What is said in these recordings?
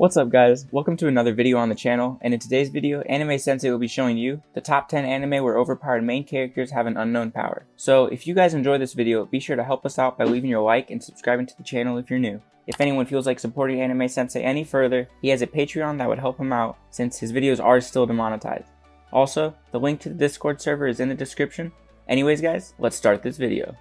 What's up guys, welcome to another video on the channel, and in today's video, Anime Sensei will be showing you the top 10 anime where overpowered main characters have an unknown power. So if you guys enjoy this video, be sure to help us out by leaving your like and subscribing to the channel if you're new. If anyone feels like supporting Anime Sensei any further, he has a Patreon that would help him out since his videos are still demonetized. Also, the link to the Discord server is in the description. Anyways guys, let's start this video.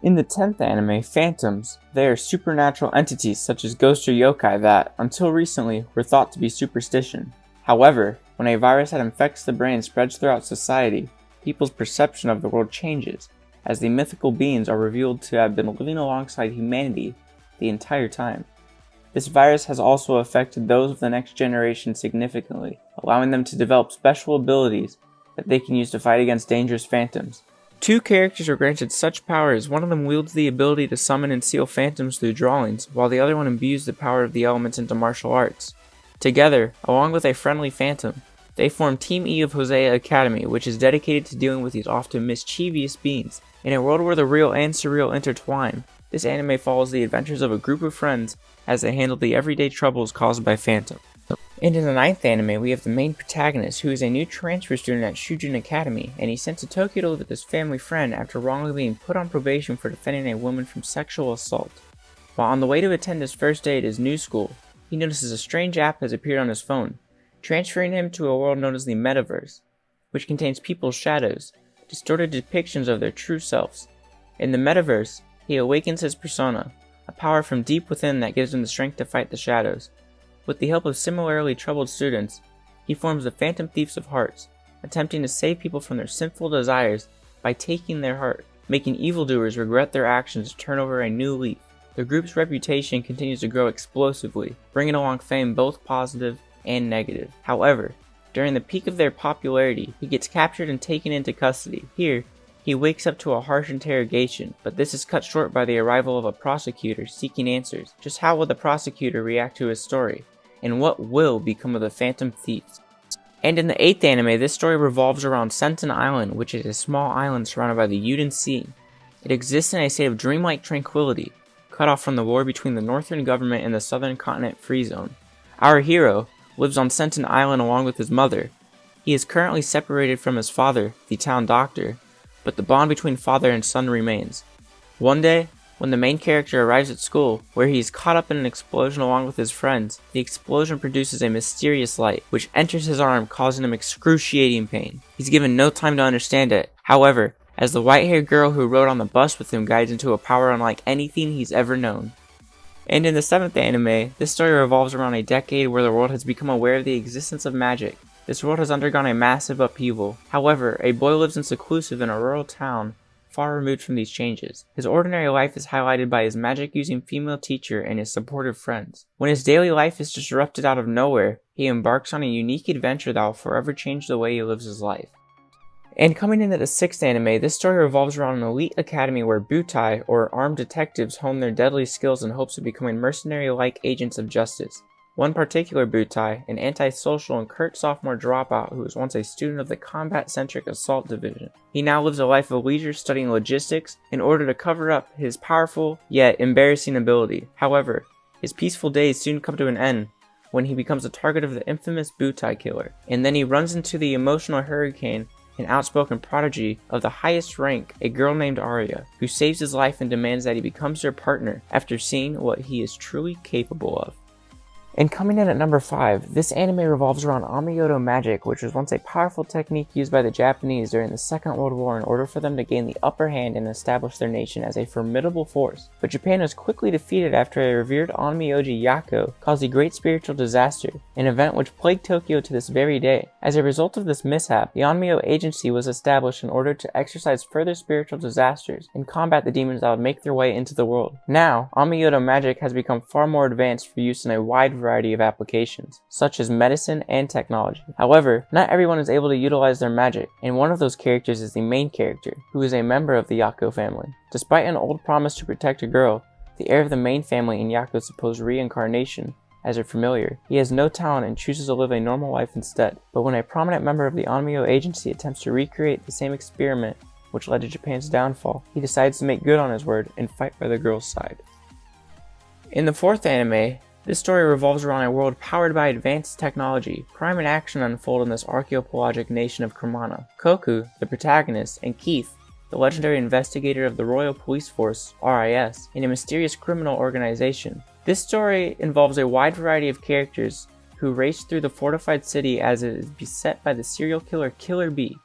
In the 10th anime, Phantoms, they are supernatural entities such as ghosts or yokai that, until recently, were thought to be superstition. However, when a virus that infects the brain spreads throughout society, people's perception of the world changes, as the mythical beings are revealed to have been living alongside humanity the entire time. This virus has also affected those of the next generation significantly, allowing them to develop special abilities that they can use to fight against dangerous phantoms. Two characters are granted such powers. One of them wields the ability to summon and seal phantoms through drawings, while the other one imbues the power of the elements into martial arts. Together, along with a friendly phantom, they form Team E of Hosea Academy, which is dedicated to dealing with these often mischievous beings. In a world where the real and surreal intertwine, this anime follows the adventures of a group of friends as they handle the everyday troubles caused by phantoms. And in the 9th anime, we have the main protagonist, who is a new transfer student at Shujin Academy, and he's sent to Tokyo to live with his family friend after wrongly being put on probation for defending a woman from sexual assault. While on the way to attend his first day at his new school, he notices a strange app has appeared on his phone, transferring him to a world known as the Metaverse, which contains people's shadows, distorted depictions of their true selves. In the Metaverse, he awakens his persona, a power from deep within that gives him the strength to fight the shadows. With the help of similarly troubled students, he forms the Phantom Thieves of Hearts, attempting to save people from their sinful desires by taking their heart, making evildoers regret their actions to turn over a new leaf. The group's reputation continues to grow explosively, bringing along fame both positive and negative. However, during the peak of their popularity, he gets captured and taken into custody. Here, he wakes up to a harsh interrogation, but this is cut short by the arrival of a prosecutor seeking answers. Just how will the prosecutor react to his story? And what will become of the Phantom Thieves? And in the 8th anime, this story revolves around Senten Island, which is a small island surrounded by the Yuden Sea. It exists in a state of dreamlike tranquility, cut off from the war between the northern government and the southern continent free zone. Our hero lives on Senten Island along with his mother. He is currently separated from his father, the town doctor, but the bond between father and son remains. One day, when the main character arrives at school, where he is caught up in an explosion along with his friends, the explosion produces a mysterious light, which enters his arm, causing him excruciating pain. He's given no time to understand it. However, as the white-haired girl who rode on the bus with him guides into a power unlike anything he's ever known. And in the 7th anime, this story revolves around a decade where the world has become aware of the existence of magic. This world has undergone a massive upheaval. However, a boy lives in seclusive in a rural town far removed from these changes. His ordinary life is highlighted by his magic-using female teacher and his supportive friends. When his daily life is disrupted out of nowhere, he embarks on a unique adventure that will forever change the way he lives his life. And coming into the 6th anime, this story revolves around an elite academy where butai, or armed detectives, hone their deadly skills in hopes of becoming mercenary-like agents of justice. One particular butai, an antisocial and curt sophomore dropout who was once a student of the combat-centric assault division. He now lives a life of leisure studying logistics in order to cover up his powerful yet embarrassing ability. However, his peaceful days soon come to an end when he becomes the target of the infamous butai killer, and then he runs into the emotional hurricane and outspoken prodigy of the highest rank, a girl named Arya, who saves his life and demands that he becomes her partner after seeing what he is truly capable of. And coming in at number 5, this anime revolves around Amiyoto magic, which was once a powerful technique used by the Japanese during the Second World War in order for them to gain the upper hand and establish their nation as a formidable force. But Japan was quickly defeated after a revered Onmyoji Yako caused a great spiritual disaster, an event which plagued Tokyo to this very day. As a result of this mishap, the Onmyo Agency was established in order to exercise further spiritual disasters and combat the demons that would make their way into the world. Now, Amiyoto magic has become far more advanced for use in a wide variety of applications, such as medicine and technology. However, not everyone is able to utilize their magic, and one of those characters is the main character, who is a member of the Yako family. Despite an old promise to protect a girl, the heir of the main family in Yako's supposed reincarnation, as her familiar, he has no talent and chooses to live a normal life instead. But when a prominent member of the Onmyo Agency attempts to recreate the same experiment which led to Japan's downfall, he decides to make good on his word and fight by the girl's side. In the 4th anime, This story revolves around a world powered by advanced technology. Crime and action unfold in this archaeopelagic nation of Kermana. Koku, the protagonist, and Keith, the legendary investigator of the Royal Police Force, RIS, in a mysterious criminal organization. This story involves a wide variety of characters who race through the fortified city as it is beset by the serial killer Killer Bee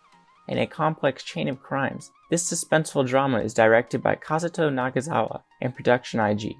and a complex chain of crimes. This suspenseful drama is directed by Kazuto Nagasawa and production IG.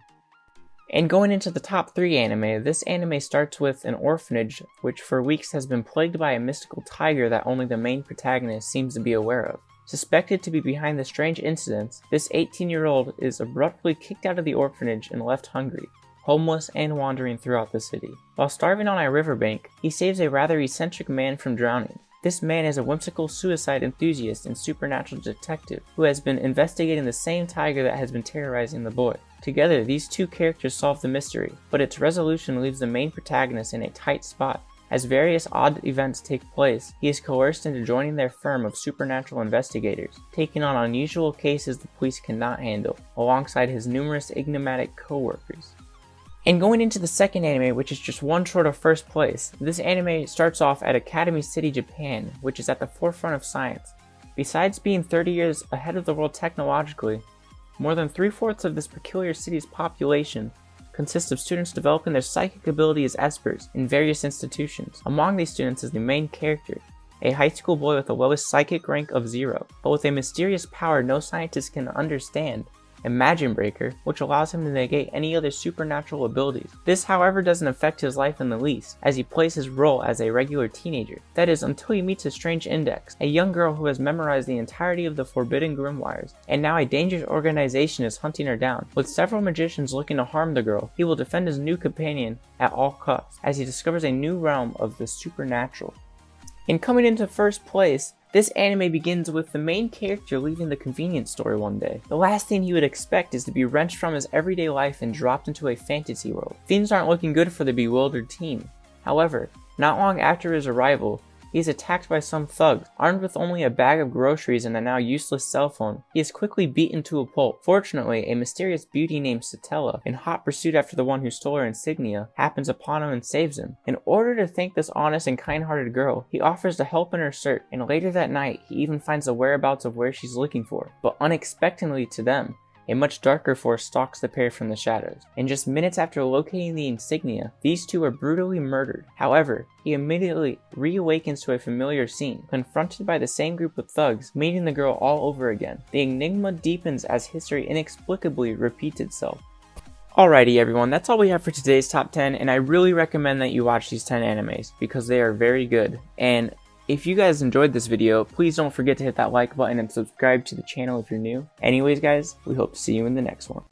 And going into the top 3 anime, this anime starts with an orphanage which for weeks has been plagued by a mystical tiger that only the main protagonist seems to be aware of. Suspected to be behind the strange incidents, this 18-year-old is abruptly kicked out of the orphanage and left hungry, homeless and wandering throughout the city. While starving on a riverbank, he saves a rather eccentric man from drowning. This man is a whimsical suicide enthusiast and supernatural detective who has been investigating the same tiger that has been terrorizing the boy. Together, these two characters solve the mystery, but its resolution leaves the main protagonist in a tight spot. As various odd events take place, he is coerced into joining their firm of supernatural investigators, taking on unusual cases the police cannot handle, alongside his numerous enigmatic co-workers. And going into the second anime, which is just one short of first place, this anime starts off at Academy City, Japan, which is at the forefront of science. Besides being 30 years ahead of the world technologically, more than 3/4 of this peculiar city's population consists of students developing their psychic ability as experts in various institutions. Among these students is the main character, a high school boy with the lowest psychic rank of 0, but with a mysterious power no scientist can understand, Imagine Breaker, which allows him to negate any other supernatural abilities. This, however, doesn't affect his life in the least, as he plays his role as a regular teenager. That is, until he meets a strange index, a young girl who has memorized the entirety of the forbidden grimoires, and now a dangerous organization is hunting her down. With several magicians looking to harm the girl, he will defend his new companion at all costs, as he discovers a new realm of the supernatural. And coming into first place, this anime begins with the main character leaving the convenience store one day. The last thing he would expect is to be wrenched from his everyday life and dropped into a fantasy world. Things aren't looking good for the bewildered teen. However, not long after his arrival, he is attacked by some thugs. Armed with only a bag of groceries and a now useless cell phone, he is quickly beaten to a pulp. Fortunately, a mysterious beauty named Satella, in hot pursuit after the one who stole her insignia, happens upon him and saves him. In order to thank this honest and kind-hearted girl, he offers to help in her search, and later that night, he even finds the whereabouts of where she's looking for. But unexpectedly to them, a much darker force stalks the pair from the shadows, and just minutes after locating the insignia, these two are brutally murdered. However, he immediately reawakens to a familiar scene, confronted by the same group of thugs, meeting the girl all over again. The enigma deepens as history inexplicably repeats itself. Alrighty everyone, that's all we have for today's top 10, and I really recommend that you watch these 10 animes, because they are very good. And if you guys enjoyed this video, please don't forget to hit that like button and subscribe to the channel if you're new. Anyways guys, we hope to see you in the next one.